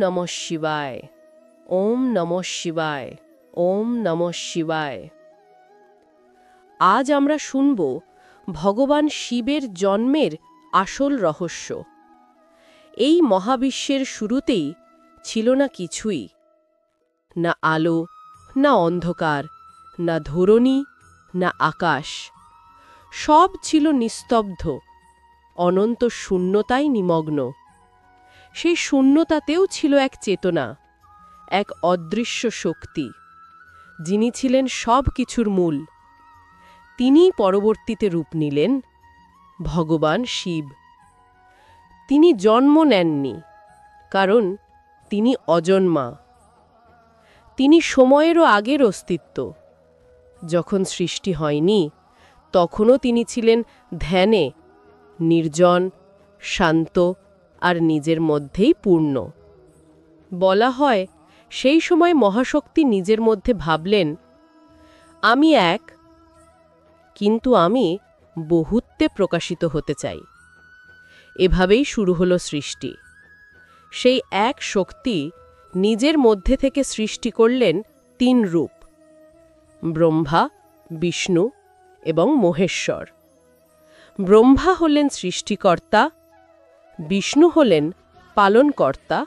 নমঃ শিবায়, ওম নমঃ শিবায়, ওম নমঃ শিবায়। আজ আমরা শুনব ভগবান শিবের জন্মের আসল রহস্য। এই মহাবিশ্বের শুরুতেই ছিল না কিছুই, না আলো, না অন্ধকার, না ধরণী, না আকাশ। সব ছিল নিস্তব্ধ, অনন্ত শূন্যতায় নিমগ্ন। সেই শূন্যতাতেও ছিল এক চেতনা, এক অদৃশ্য শক্তি, যিনি ছিলেন সব কিছুর মূল। তিনিই পরবর্তীতে রূপ নিলেন ভগবান শিব। তিনি জন্ম নেননি, কারণ তিনি অজন্মা। তিনি সময়েরও আগের অস্তিত্ব। যখন সৃষ্টি হয়নি, তখনও তিনি ছিলেন ধ্যানে, নির্জন, শান্ত আর নিজের মধ্যেই পূর্ণ। বলা হয়, সেই সময় মহাশক্তি নিজের মধ্যে ভাবলেন, আমি এক, কিন্তু আমি বহুত্বে প্রকাশিত হতে চাই। এভাবেই শুরু হলো সৃষ্টি। সেই এক শক্তি নিজের মধ্যে থেকে সৃষ্টি করলেন তিন রূপ: ব্রহ্মা, বিষ্ণু এবং মহেশ্বর। ব্রহ্মা হলেন সৃষ্টিকর্তা, বিষ্ণু হলেন পালনকর্তা,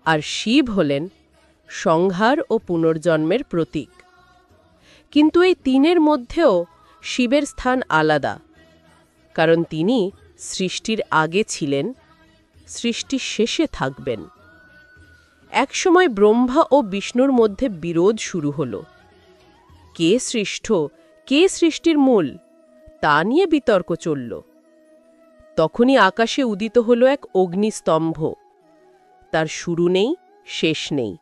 আর শিব হলেন সংহার ও পুনর্জন্মের প্রতীক। কিন্তু এই তিনের মধ্যেও শিবের স্থান আলাদা, কারণ তিনি সৃষ্টির আগে ছিলেন, সৃষ্টির শেষে থাকবেন। একসময় ব্রহ্মা ও বিষ্ণুর মধ্যে বিরোধ শুরু হল। কে সৃষ্ট, কে সৃষ্টির মূল, তা নিয়ে বিতর্ক চলল। তখনই আকাশে উদিত হল এক অগ্নিস্তম্ভ। তার শুরু নেই, শেষ নেই।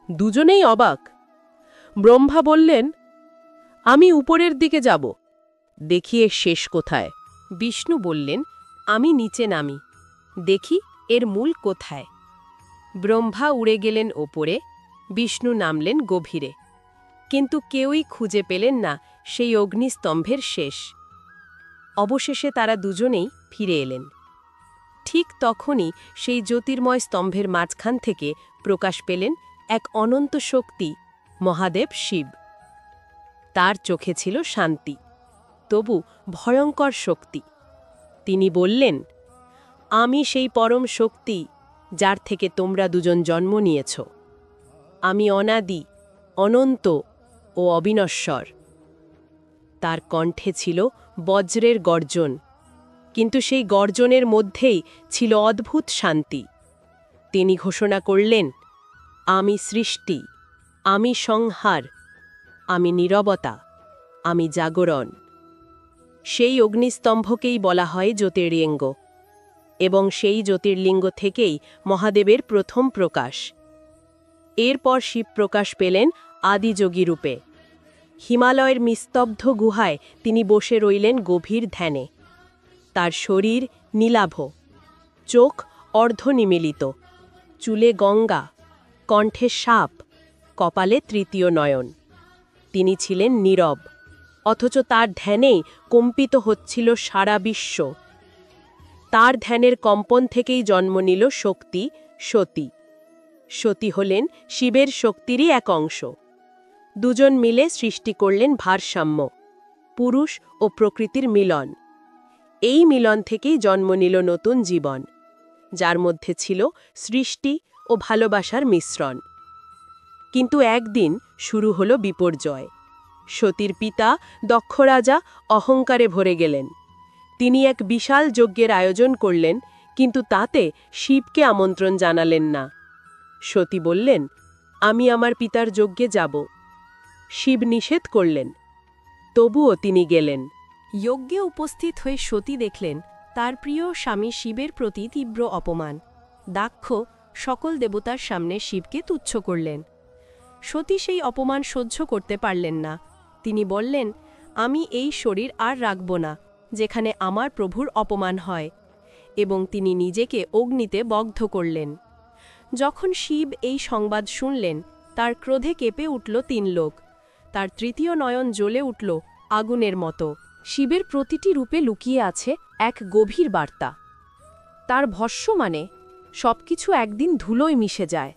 দুজনেই অবাক। ব্রহ্মা বললেন, আমি উপরের দিকে যাব, দেখি এর শেষ কোথায়। বিষ্ণু বললেন, আমি নিচে নামি, দেখি এর মূল কোথায়। ব্রহ্মা উড়ে গেলেন ওপরে, বিষ্ণু নামলেন গভীরে, কিন্তু কেউই খুঁজে পেলেন না সেই অগ্নিস্তম্ভের শেষ। অবশেষে তারা দুজনেই ফিরে এলেন। ঠিক তখনই সেই জ্যোতির্ময় স্তম্ভের মাঝখান থেকে প্রকাশ পেলেন এক অনন্ত শক্তি, মহাদেব শিব। তার চোখে ছিল শান্তি, তবু ভয়ঙ্কর শক্তি। তিনি বললেন, আমি সেই পরম শক্তি, যার থেকে তোমরা দুজন জন্ম নিয়েছ। আমি অনাদি, অনন্ত ও অবিনশ্বর। তার কণ্ঠে ছিল বজ্রের গর্জন, কিন্তু সেই গর্জনের মধ্যেই ছিল অদ্ভুত শান্তি। তিনি ঘোষণা করলেন, আমি সৃষ্টি, আমি সংহার, আমি নীরবতা, আমি জাগরণ। সেই অগ্নিস্তম্ভকেই বলা হয় জ্যোতির্লিঙ্গ, এবং সেই জ্যোতির্লিঙ্গ থেকেই মহাদেবের প্রথম প্রকাশ। এরপর শিব প্রকাশ পেলেন আদিযোগী রূপে। হিমালয়ের নিস্তব্ধ গুহায় তিনি বসে রইলেন গভীর ধ্যানে। তার শরীর নীলাভ, চোখ অর্ধনিমীলিত, চুলে গঙ্গা, কণ্ঠে সাপ, কপালে তৃতীয় নয়ন। তিনি ছিলেন নীরব, অথচ তার ধ্যানেই কম্পিত হচ্ছিল সারা বিশ্ব। তার ধ্যানের কম্পন থেকেই জন্ম নিল শক্তি, সতী। সতী হলেন শিবের শক্তিরই এক অংশ। দুজন মিলে সৃষ্টি করলেন ভারসাম্য, পুরুষ ও প্রকৃতির মিলন। এই মিলন থেকেই জন্ম নিল নতুন জীবন, যার মধ্যে ছিল সৃষ্টি ও ভালোবাসার মিশ্রণ। কিন্তু একদিন শুরু হল বিপর্যয়। সতীর পিতা দক্ষ রাজা অহংকারে ভরে গেলেন। তিনি এক বিশাল যজ্ঞের আয়োজন করলেন, কিন্তু তাতে শিবকে আমন্ত্রণ জানালেন না। সতী বললেন, আমি আমার পিতার যজ্ঞে যাব। শিব নিষেধ করলেন, তবুও তিনি গেলেন। যজ্ঞে উপস্থিত হয়ে সতী দেখলেন তার প্রিয় স্বামী শিবের প্রতি তীব্র অপমান। দাক্ষ সকল দেবতার সামনে শিবকে তুচ্ছ করলেন। সতী সেই অপমান সহ্য করতে পারলেন না। তিনি বললেন, আমি এই শরীর আর রাখব না, যেখানে আমার প্রভুর অপমান হয়, এবং তিনি নিজেকে অগ্নিতে দগ্ধ করলেন। যখন শিব এই সংবাদ শুনলেন, তার ক্রোধে কেঁপে উঠল তিন লোক। তার তৃতীয় নয়ন জ্বলে উঠল আগুনের মতো। শিবের প্রতিটি রূপে লুকিয়ে আছে এক গভীর বার্তা। তার ভস্য মানে সবকিছু একদিন ধুলোয় মিশে যায়।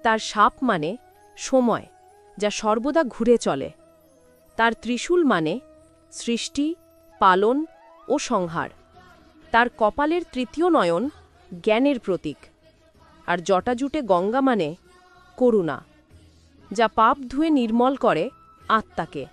তার সাপ মানে সময়, যা সর্বদা ঘুরে চলে। তার ত্রিশূল মানে সৃষ্টি, পালন ও সংহার। তার কপালের তৃতীয় নয়ন জ্ঞানের প্রতীক। আর জটাজুটে গঙ্গা মানে করুণা, যা পাপ ধুয়ে নির্মল করে আত্মাকে।